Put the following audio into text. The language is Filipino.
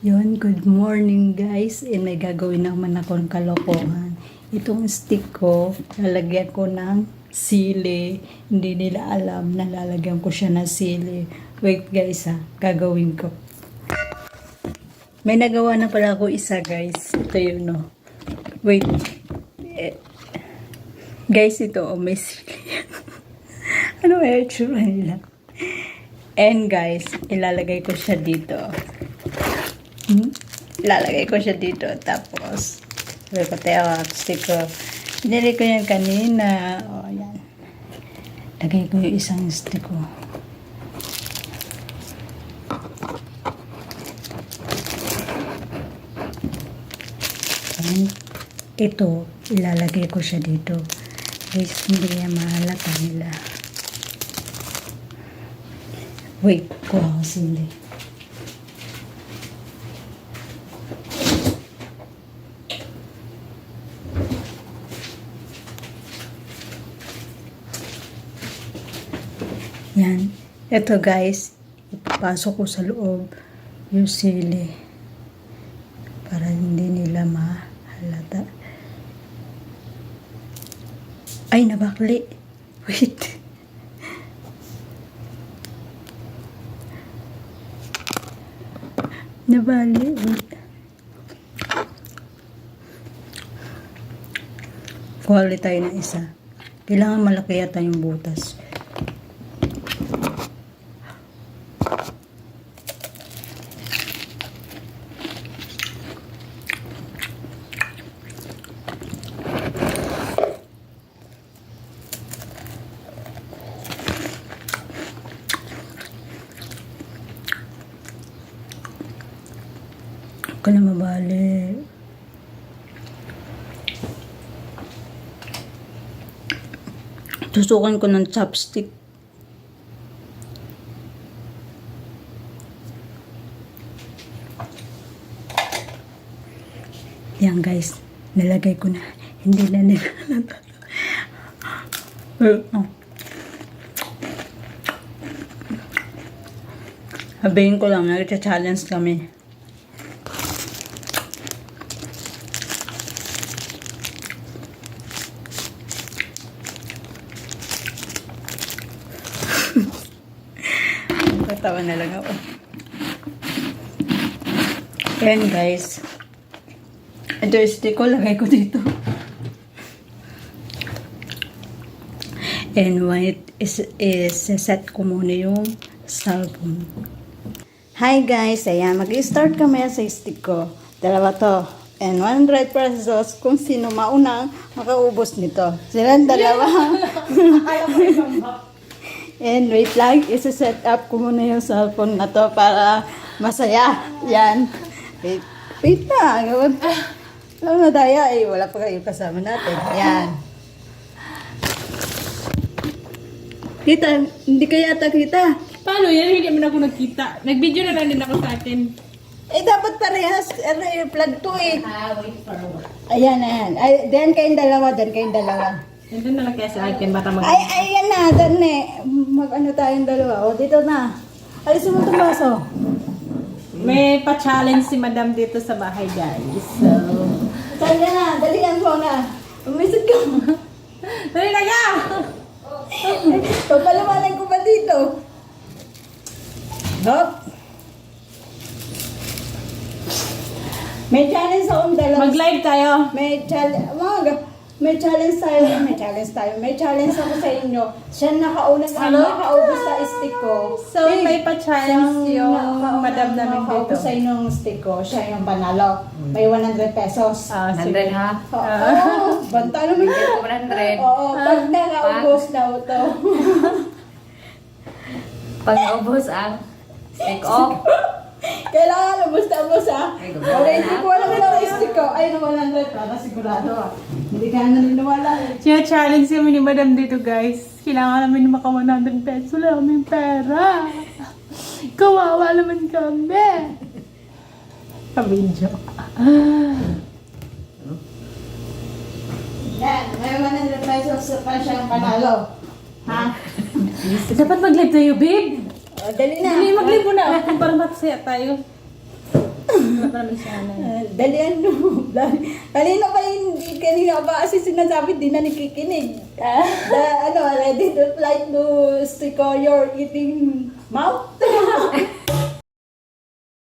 Yun, good morning guys. And may gagawin naman akong kalokohan. Itong stick ko, lalagyan ko ng sili. Hindi nila alam na lalagyan ko siya ng sili. Wait guys ha, gagawin ko. May nagawa na pala ako isa guys. Ito yun no. Wait. Guys, ito may sili. Ano may itsura nila? And guys, ilalagay ko siya dito. Ilalagay ko siya dito. Tapos, sabi ko, stick ko. Pinili ko yan kanina. O, yan. Lagay ko yung isang stick ko. And, ito, ilalagay ko siya dito. Guys, hindi niya mahalata nila. Wait, kuha ko sili. Yan. Ito guys, ipapasok ko sa loob yung sili para hindi nila mahalata. Ay, nabakli. Wait. Nabali. Wait. Kuha ulit tayo ng isa. Kailangan malaki yata yung butas. Huwag ka na mabali. Tusukan ko ng chopstick. Yan guys, nalagay ko na. Hindi na nila. Sabihin ko lang, nag-challenge kami. Tawa na lang ako. Ayan guys. Ito yung stick ko. Lagay ko dito. And when it is set ko muna yung cellphone. Hi guys. Ayan. Mag-start kami sa stick ko. Dalawa to. And 100 pesos kung sino maunang makaubos nito. Silang dalawa. And wait lang, isa-set up ko muna yung cellphone na to para masaya. Yan. Wait na. Alam na daya eh. Wala pa kayo kasama natin. Yan. Kita, hindi kaya yata kita. Paano yan? Hindi mo na ako nagkita. Nag-video na lang din ako sa atin. Eh, dapat parehas. Plug to eh. Wait for a while. Ayan, ayan. Ay, diyan kayong dalawa, diyan kayong dalawa. Nandun na lang kaya sa akin. Bata mag- Ay, ayan na. Diyan eh. Mag-ano tayong dalawa. O, dito na. Alisin mo itong baso. May pa-challenge si madam dito sa bahay, guys. So, Saan ka na? Dalihan mo na. Umisod ka. dali na ka! Papalawanan ko ba dito? Hop. May challenge akong dalawa. Mag-live tayo. May challenge. May challenge tayo. May challenge ako sa inyo. Siya nakauna na nakaubos sa stick ko. So, may pa-challenge yung madam namin dito. Nakaubos sa inyo ng stick ko. Siya yung panalo. May 100 pesos. Ah, 100 sige. ha? Oo. Banta naman yun. 100. Oo. Pag nakaubos daw to. Pag naubos ang stick off. Kailangan ubos ha. Ay, Okay, hindi ko alam na ang stick ko. Ay, 100 para sigurado. Hindi ka naniniwala. Siya-challenge kami ni madam dito, guys. Kailangan namin maka 100 pesos. Wala kaming pera. Kawawa naman kami. Ka-video. Yan, may 100 pesos pa siyang panalo. Ha? Dapat mag-live tayo, babe. O, dali na. Dali, mag-live muna ako para masaya tayo. pa naman si Ana. Dalian mo. Kanina pa kanina ba kasi sinasabi di na nakikinig. Ready to fly to stick your eating mouth?